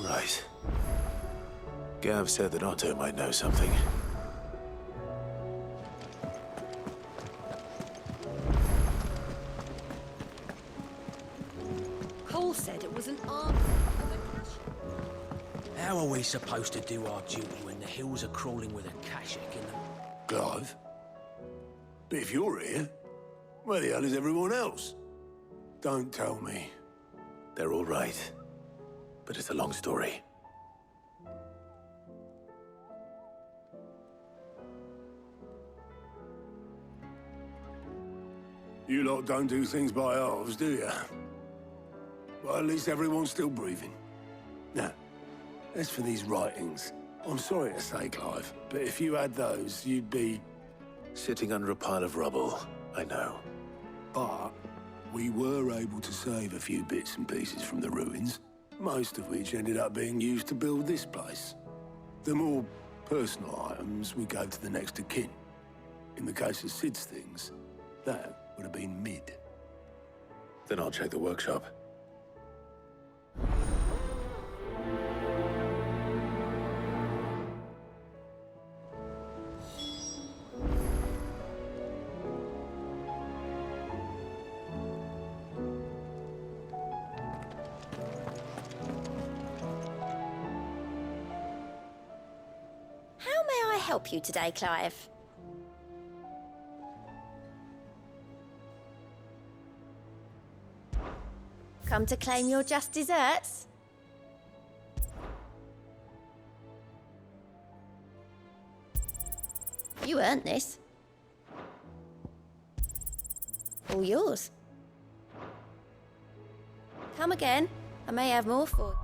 Right. Gav said that Otto might know something. Cole said it was an army of a cache. How are we supposed to do our duty when the hills are crawling with a Kashik in them? Clive? But if you're here, where the hell is everyone else? Don't tell me. They're all right. But it's a long story. You lot don't do things by halves, do you? Well, at least everyone's still breathing. Now, as for these writings, I'm sorry to say, Clive, but if you had those, you'd be... Sitting under a pile of rubble, I know. But we were able to save a few bits and pieces from the ruins, most of which ended up being used to build this place. The more personal items we gave to the next of kin. In the case of Sid's things, that would have been mid. Then I'll check the workshop. How may I help you today, Clive? Come to claim your just desserts? You earned this. All yours. Come again. I may have more for you.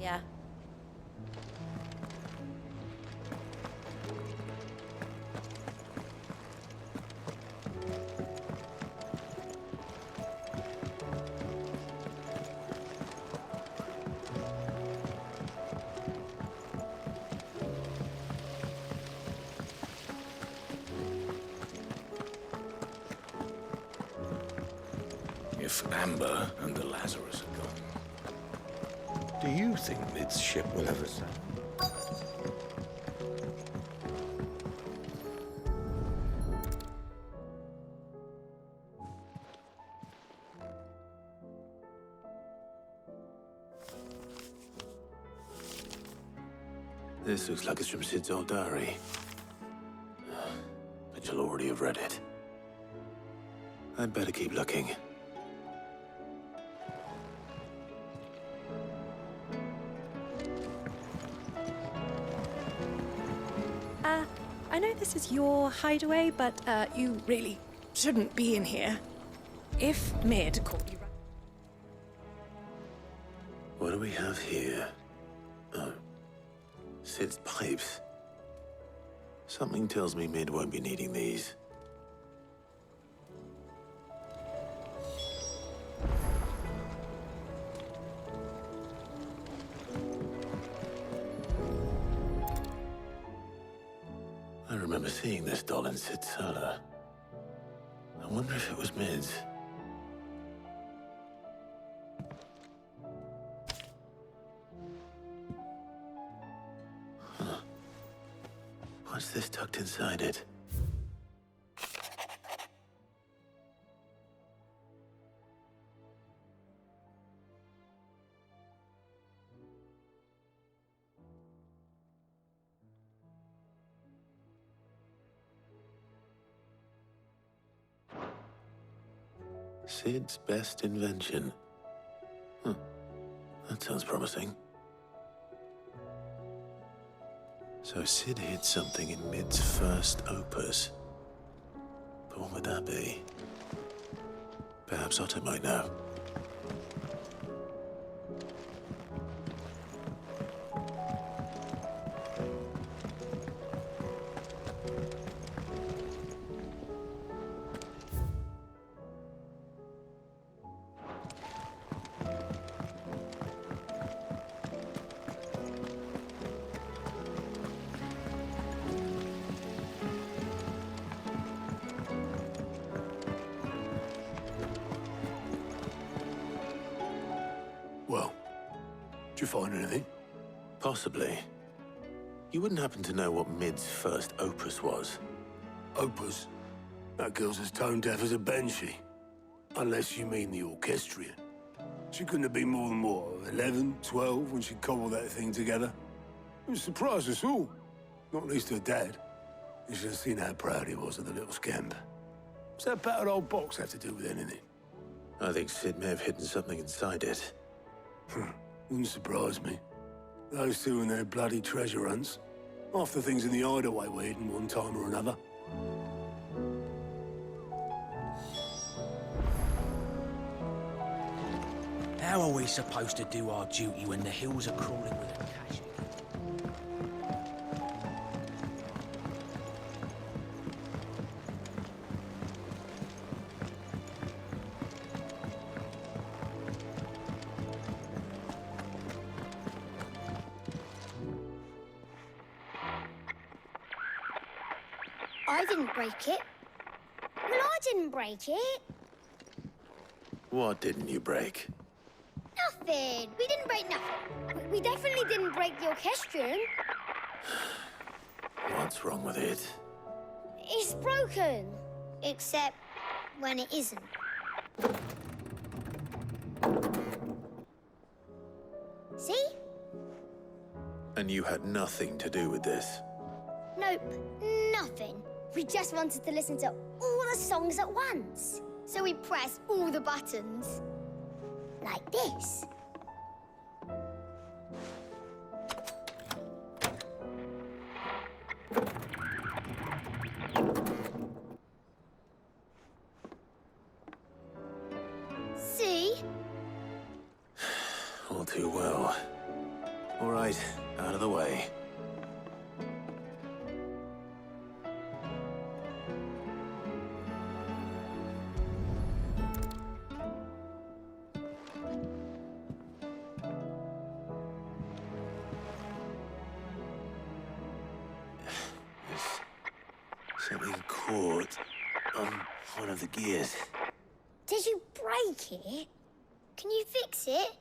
Yeah. If Amber and the Lazarus are gone, do you think Mid's ship will ever sail? This looks like it's from Sid's old diary. But you'll already have read it. I'd better keep looking. know this is your hideaway, but you really shouldn't be in here. If Mid called you... What do we have here? Oh. Sid's pipes. Something tells me Mid won't be needing these. I remember seeing this doll in Sid's cellar. I wonder if it was Mid's. What's this tucked inside it? Sid's best invention. That sounds promising. So Sid hid something in Mid's first opus. But what would that be? Perhaps Otto might know. Well, did you find anything? Possibly. You wouldn't happen to know what Mid's first opus was? Opus? That girl's as tone deaf as a banshee. Unless you mean the orchestrion. She couldn't have been more than, what, 11, 12 when she cobbled that thing together? It surprised us all. Not least her dad. You should have seen how proud he was of the little scamp. What's that battered old box have to do with anything? I think Sid may have hidden something inside it. Wouldn't surprise me. Those two and their bloody treasure hunts. Half the things in the hideaway were hidden one time or another. How are we supposed to do our duty when the hills are crawling with a cache? I didn't break it. Well, I didn't break it. What didn't you break? Nothing. We didn't break nothing. We definitely didn't break the orchestrion. What's wrong with it? It's broken. Except when it isn't. See? And you had nothing to do with this? Nope, nothing. We just wanted to listen to all the songs at once. So we pressed all the buttons. Like this. See? All too well. All right, out of the way. Something caught on one of the gears. Did you break it? Can you fix it?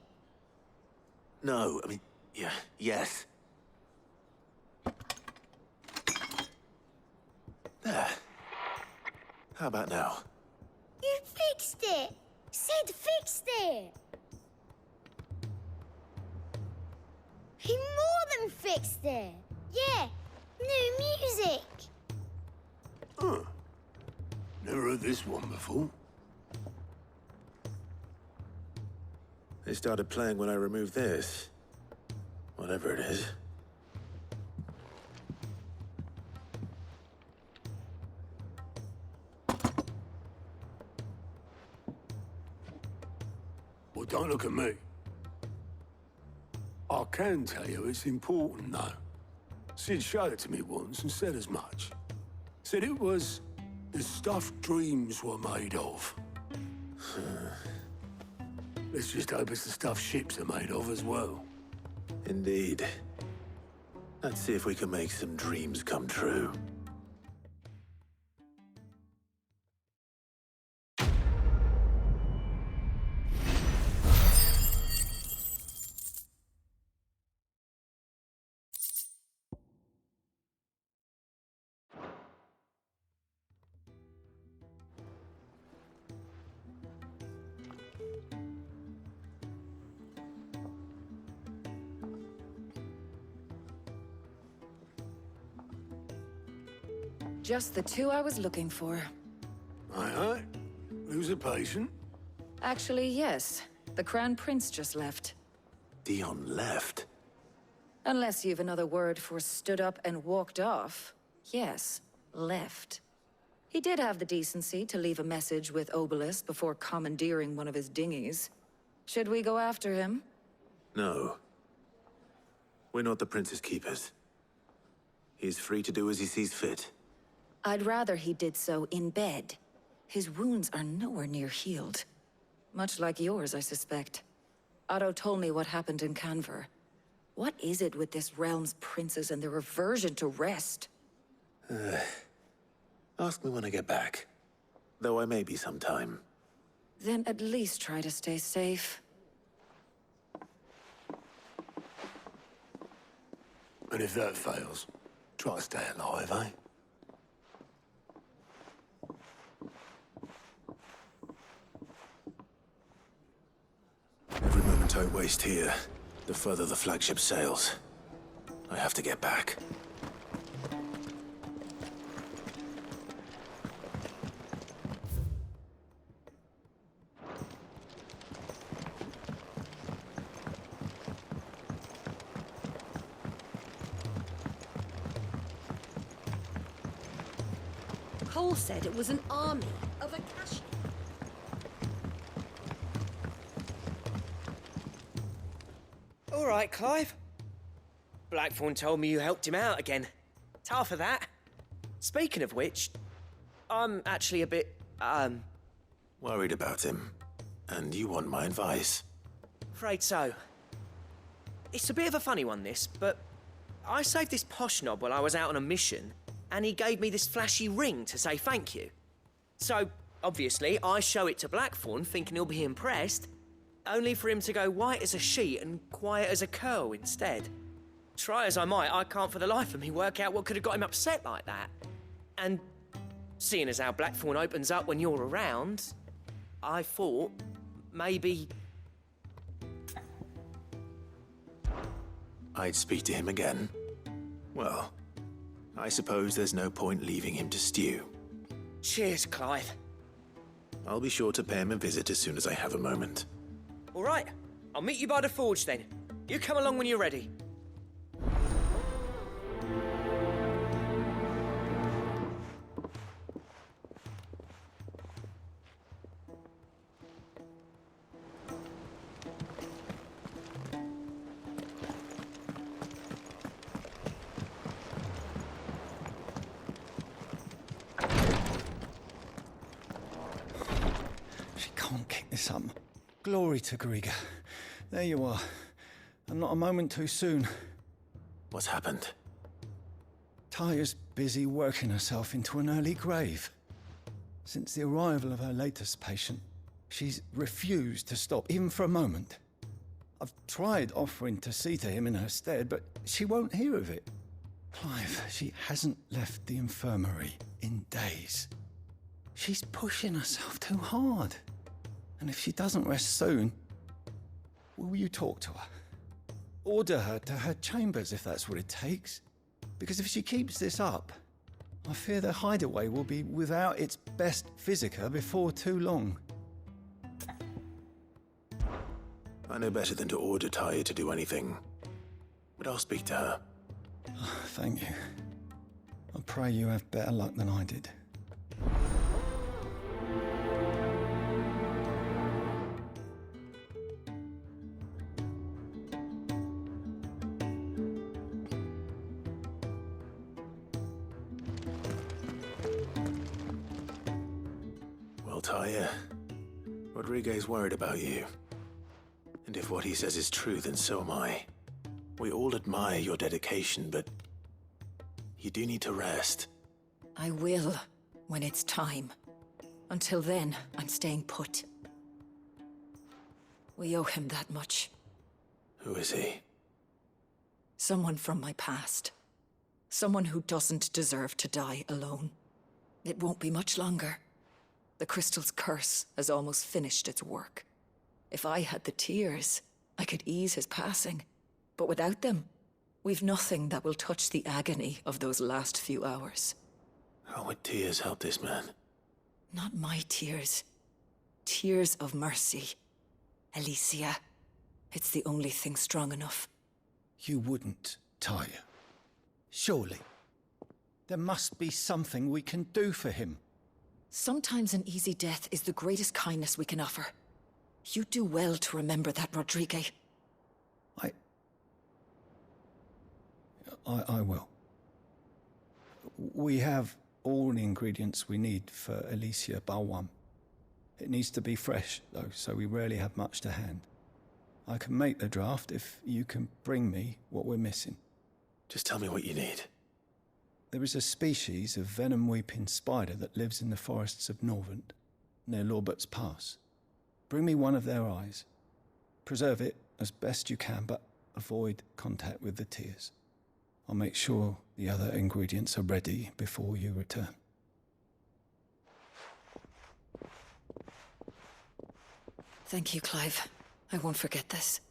No, I mean, yeah, yes. There. How about now? You fixed it! Sid fixed it! He more than fixed it! Yeah, new music! Huh. Never heard this one before. They started playing when I removed this. Whatever it is. don't look at me. I can tell you it's important, though. Sid showed it to me once and said as much. Said it was the stuff dreams were made of. Let's just hope it's the stuff ships are made of as well. Indeed. Let's see if we can make some dreams come true. Just the two I was looking for. Aye. Who's a patient? Actually, yes. The Crown Prince just left. Dion left. Unless you've another word for stood up and walked off. Yes, left. He did have the decency to leave a message with Obelisk before commandeering one of his dinghies. Should we go after him? No. We're not the Prince's keepers. He's free to do as he sees fit. I'd rather he did so in bed. His wounds are nowhere near healed. Much like yours, I suspect. Otto told me what happened in Canver. What is it with this realm's princes and their aversion to rest? Ask me when I get back. Though I may be sometime. Then at least try to stay safe. And if that fails, try to stay alive, eh? Every moment I waste here, the further the flagship sails. I have to get back. Cole said it was an army of Akashi. All right, Clive. Blackthorn told me you helped him out again. Tough of that. Speaking of which, I'm actually a bit, Worried about him. And you want my advice? afraid so. It's a bit of a funny one, this, but I saved this posh knob while I was out on a mission, and he gave me this flashy ring to say thank you. So, obviously, I show it to Blackthorn, thinking he'll be impressed, only for him to go white as a sheet and quiet as a curl instead. Try as I might, I can't for the life of me work out what could have got him upset like that. And seeing as how Blackthorn opens up when you're around, I thought maybe... I'd speak to him again. Well, I suppose there's no point leaving him to stew. Cheers, Clive. I'll be sure to pay him a visit as soon as I have a moment. All right, I'll meet you by the forge then. You come along when you're ready. She can't kick this up. Glory to Griga. There you are. And not a moment too soon. What's happened? Taya's busy working herself into an early grave. Since the arrival of her latest patient, she's refused to stop, even for a moment. I've tried offering to see to him in her stead, but she won't hear of it. Clive, she hasn't left the infirmary in days. She's pushing herself too hard. And if she doesn't rest soon, will you talk to her? Order her to her chambers if that's what it takes. Because if she keeps this up, I fear the hideaway will be without its best physica before too long. I know better than to order Taya to do anything. But I'll speak to her. Thank you. I pray you have better luck than I did. Well, Tyre, Rodriguez worried about you. And if what he says is true, then so am I. We all admire your dedication, but you do need to rest. I will, when it's time. Until then, I'm staying put. We owe him that much. Who is he? Someone from my past. Someone who doesn't deserve to die alone. It won't be much longer. The crystal's curse has almost finished its work. If I had the tears, I could ease his passing. But without them, we've nothing that will touch the agony of those last few hours. How would tears help this man? Not my tears. Tears of mercy. Alicia. It's the only thing strong enough. You wouldn't, Tyre. Surely. There must be something we can do for him. Sometimes an easy death is the greatest kindness we can offer. You do well to remember that, Rodriguez. I will. We have all the ingredients we need for Alicia Balwam. It needs to be fresh, though, so we rarely have much to hand. I can make the draft if you can bring me what we're missing. Just tell me what you need. There is a species of venom-weeping spider that lives in the forests of Norvent, near Lorbert's Pass. Bring me one of their eyes. Preserve it as best you can, but avoid contact with the tears. I'll make sure the other ingredients are ready before you return. Thank you, Clive. I won't forget this.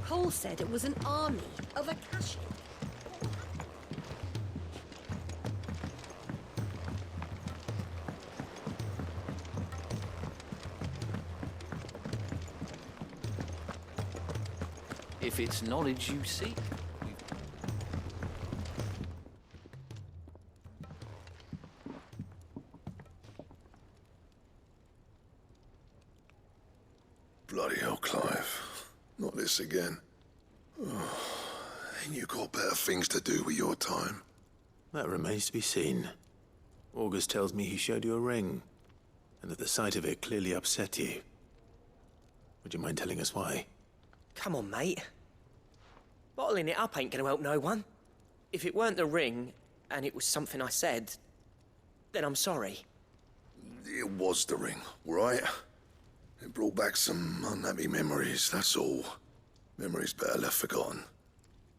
Cole said it was an army of Akashi. If it's knowledge you seek. Bloody hell, Clive. Not this again. Oh, ain't you got better things to do with your time? That remains to be seen. August tells me he showed you a ring, and that the sight of it clearly upset you. Would you mind telling us why? Come on, mate. Bottling it up ain't gonna help no one. If it weren't the ring, and it was something I said, then I'm sorry. It was the ring, right? It brought back some unhappy memories, that's all. Memories better left forgotten.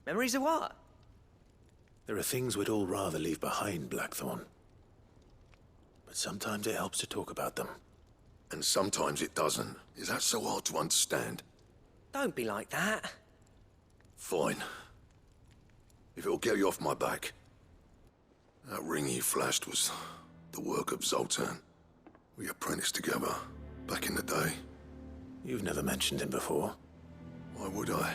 Memories of what? There are things we'd all rather leave behind, Blackthorn. But sometimes it helps to talk about them. And sometimes it doesn't. Is that so hard to understand? Don't be like that. Fine. If it'll get you off my back. That ring you flashed was the work of Zoltan. We apprenticed together, back in the day. You've never mentioned him before. Why would I?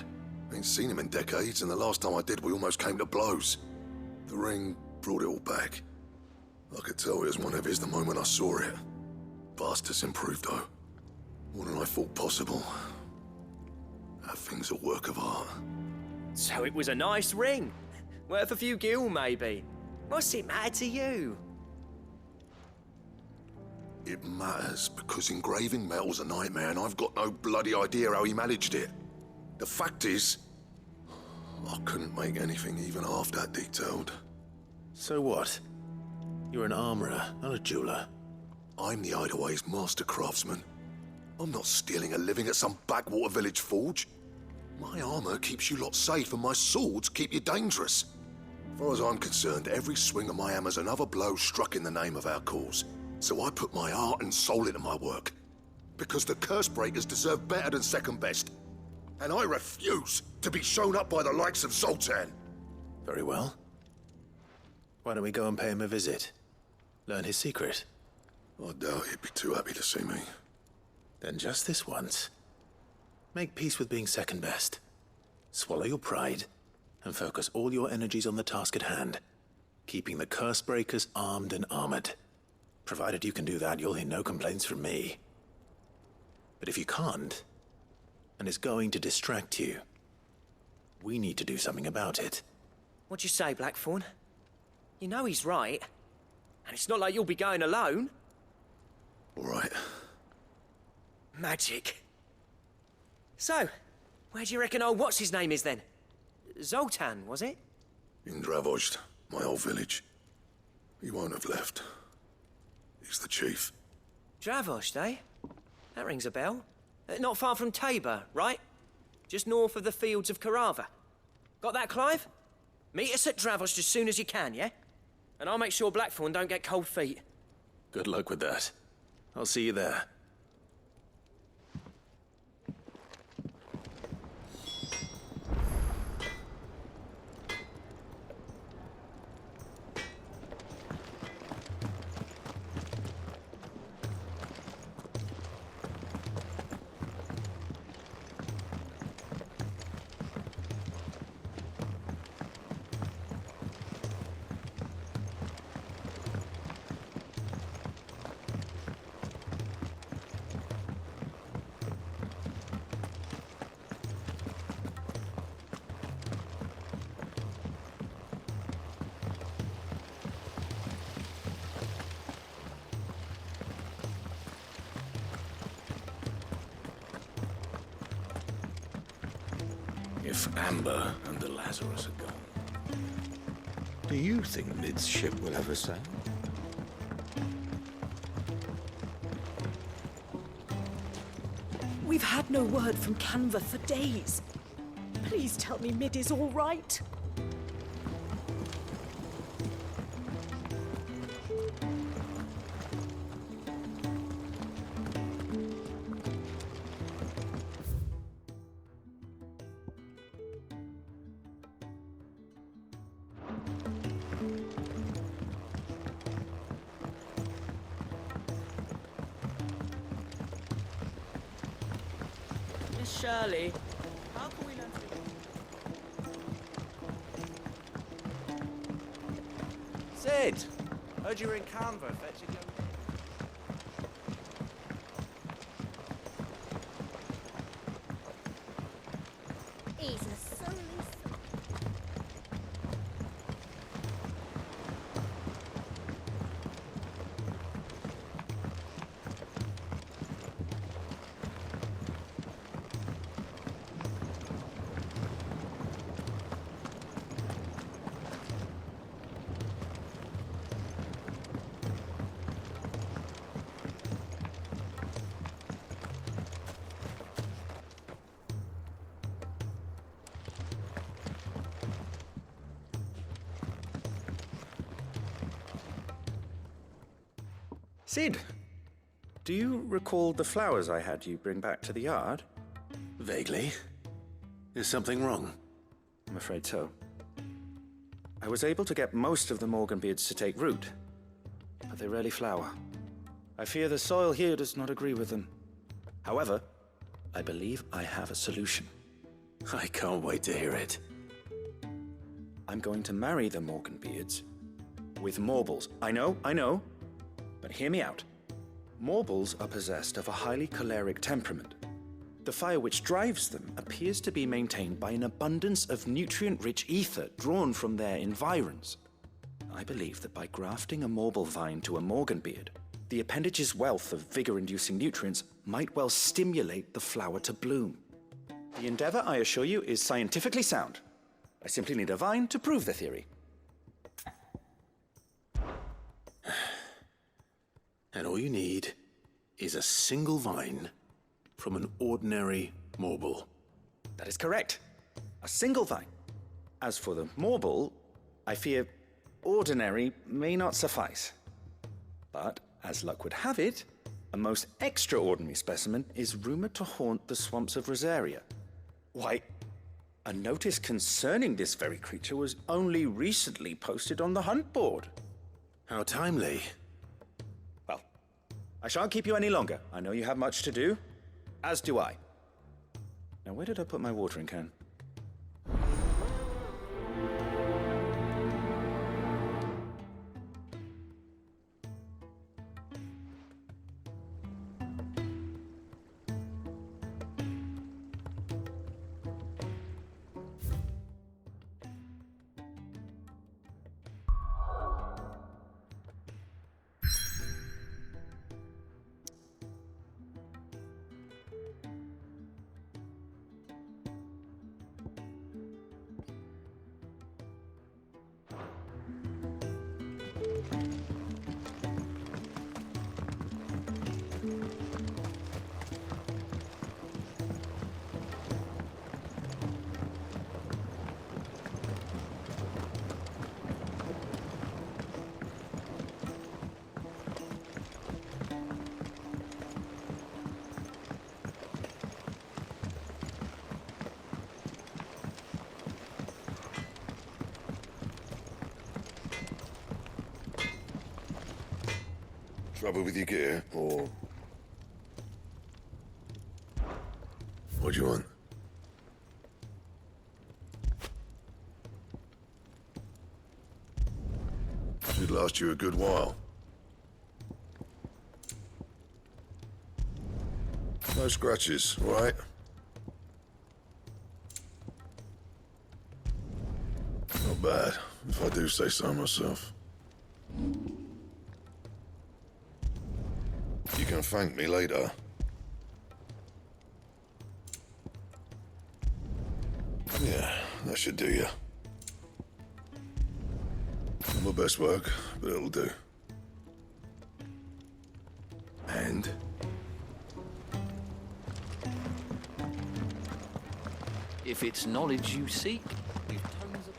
Ain't seen him in decades, and the last time I did, we almost came to blows. The ring brought it all back. I could tell it was one of his the moment I saw it. Bastard's improved, though. More than I thought possible. That thing's a work of art. So it was a nice ring. Worth a few gil, maybe. What's it matter to you? It matters because engraving metal's a nightmare, and I've got no bloody idea how he managed it. The fact is, I couldn't make anything even half that detailed. So what? You're an armorer, not a jeweler. I'm the Hideaway's master craftsman. I'm not stealing a living at some backwater village forge. My armor keeps you lot safe, and my swords keep you dangerous. As far as I'm concerned, every swing of my hammer's another blow struck in the name of our cause. So I put my heart and soul into my work. Because the curse breakers deserve better than second best. And I refuse to be shown up by the likes of Zoltan. Very well. Why don't we go and pay him a visit? Learn his secret. I doubt he'd be too happy to see me. Then just this once. Make peace with being second best. Swallow your pride and focus all your energies on the task at hand, keeping the curse breakers armed and armored. Provided you can do that, you'll hear no complaints from me. But if you can't, and it's going to distract you, we need to do something about it. What'd you say, Blackthorn? You know he's right. And it's not like you'll be going alone. All right. Magic. So, where do you reckon old what's-his-name is then? Zoltan, was it? In Dravozd, my old village. He won't have left. He's the chief. Dravozd, eh? That rings a bell. Not far from Tabor, right? Just north of the fields of Carava. Got that, Clive? Meet us at Dravozd as soon as you can, yeah? And I'll make sure Blackthorn don't get cold feet. Good luck with that. I'll see you there. If Amber and the Lazarus are gone, do you think Mid's ship will ever sail? We've had no word from Canva for days. Please tell me Mid is all right. Miss Shirley, how can we learn to... Sid! Heard you were in Canva fetching your... He's a silly Sid, do you recall the flowers I had you bring back to the yard? Vaguely. Is something wrong? I'm afraid so. I was able to get most of the Morganbeards to take root, but they rarely flower. I fear the soil here does not agree with them. However, I believe I have a solution. I can't wait to hear it. I'm going to marry the Morganbeards with Morbles. I know, but hear me out. Morbles are possessed of a highly choleric temperament. The fire which drives them appears to be maintained by an abundance of nutrient-rich ether drawn from their environs. I believe that by grafting a Morble vine to a Morganbeard, the appendage's wealth of vigor-inducing nutrients might well stimulate the flower to bloom. The endeavor, I assure you, is scientifically sound. I simply need a vine to prove the theory. And all you need is a single vine from an ordinary Morble. That is correct. A single vine. As for the Morble, I fear ordinary may not suffice. But, as luck would have it, a most extraordinary specimen is rumored to haunt the swamps of Rosaria. Why, a notice concerning this very creature was only recently posted on the hunt board. How timely. Well, I shan't keep you any longer. I know you have much to do, as do I. Now, where did I put my watering can? Trouble with your gear, or... What do you want? Should last you a good while. No scratches, all right? Not bad, if I do say so myself. You can thank me later. Yeah, that should do you. Not my best work, but it'll do. And? If it's knowledge you seek, we've tons of...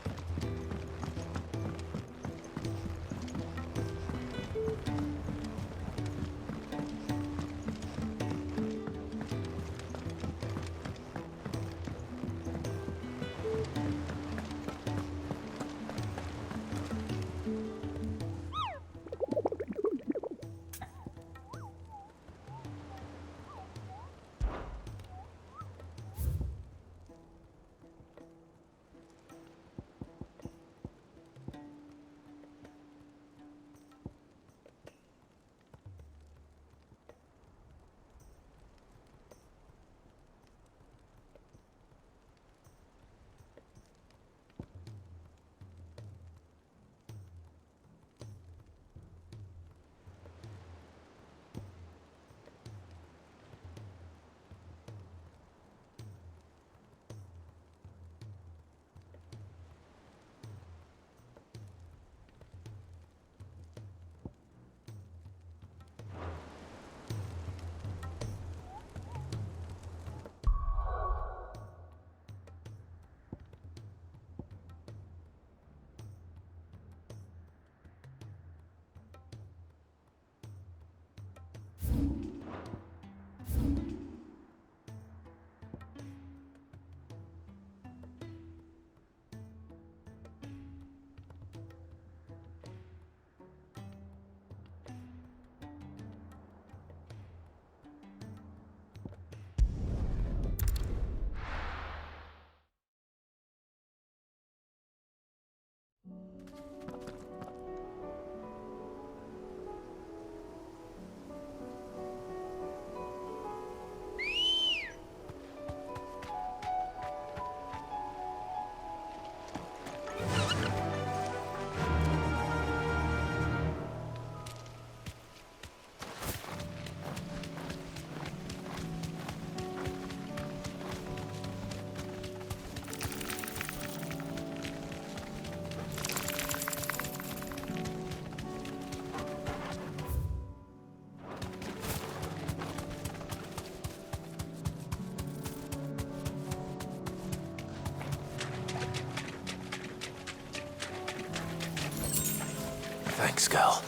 Thanks, girl.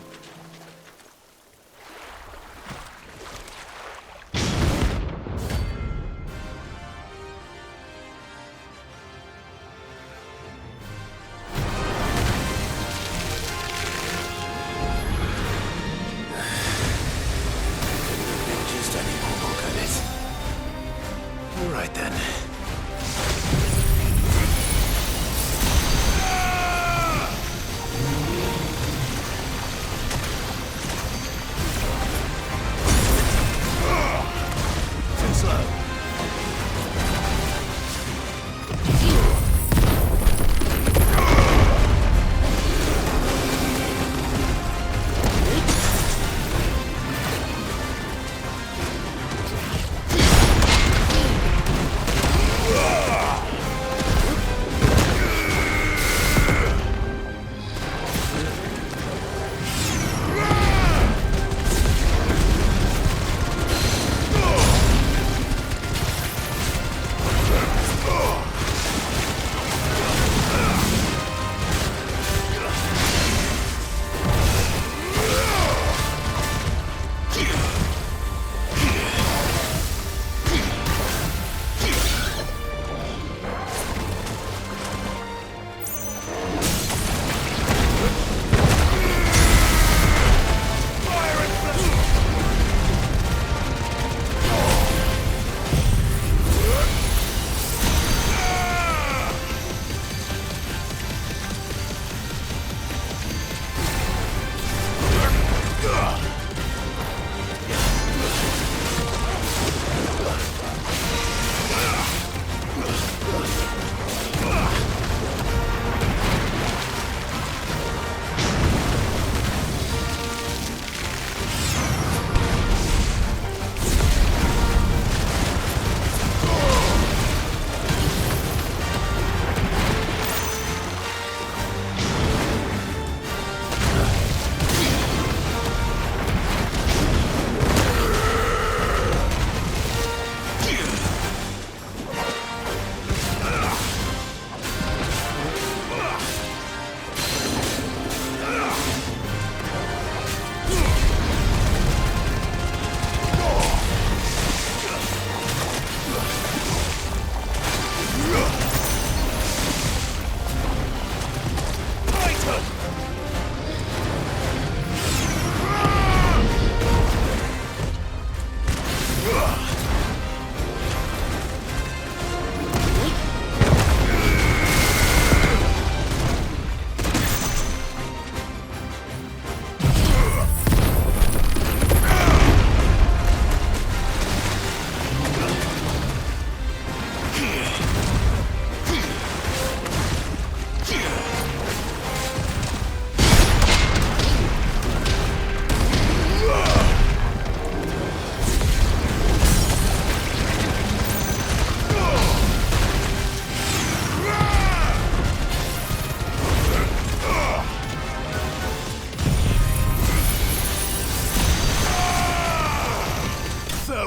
Just any more, could it? All right then.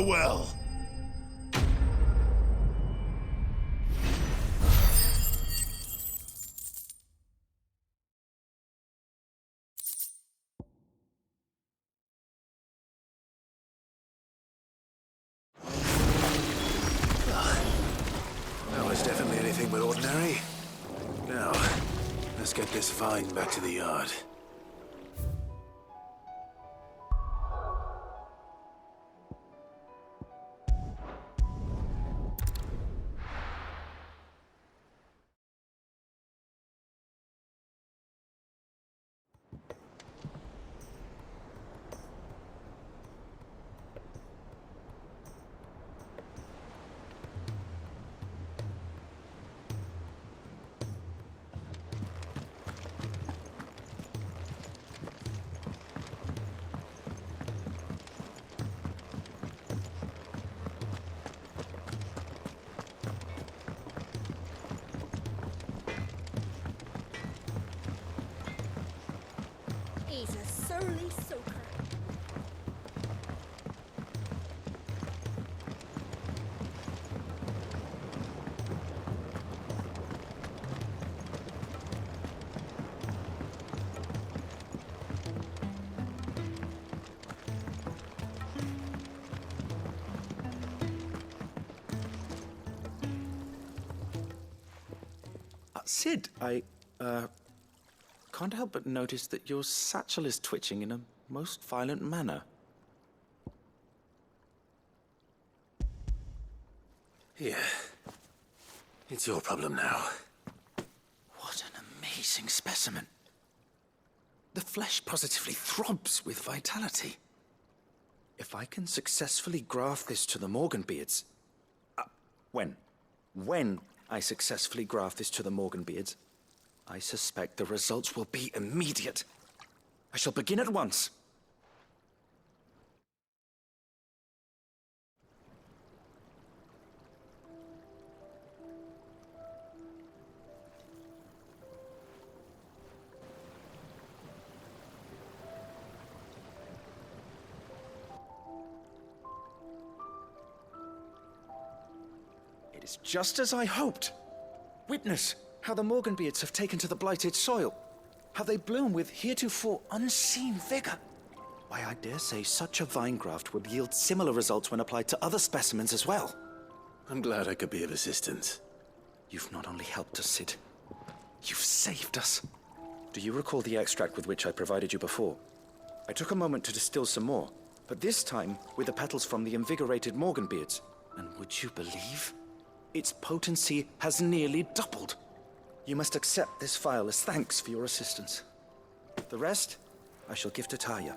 well. That was definitely anything but ordinary. Now, let's get this vine back to the yard. He's a surly soaker. Sid, I can't help but notice that your satchel is twitching in a most violent manner. Here. It's your problem now. What an amazing specimen. The flesh positively throbs with vitality. If I can successfully graft this to the Morganbeards... When I successfully graft this to the Morganbeards, I suspect the results will be immediate. I shall begin at once. It is just as I hoped. Witness how the Morganbeards have taken to the blighted soil. How they bloom with heretofore unseen vigor. Why, I dare say such a vine graft would yield similar results when applied to other specimens as well. I'm glad I could be of assistance. You've not only helped us, Sid, you've saved us. Do you recall the extract with which I provided you before? I took a moment to distill some more, but this time with the petals from the invigorated Morganbeards. And would you believe? Its potency has nearly doubled. You must accept this phial as thanks for your assistance. The rest, I shall give to Taya.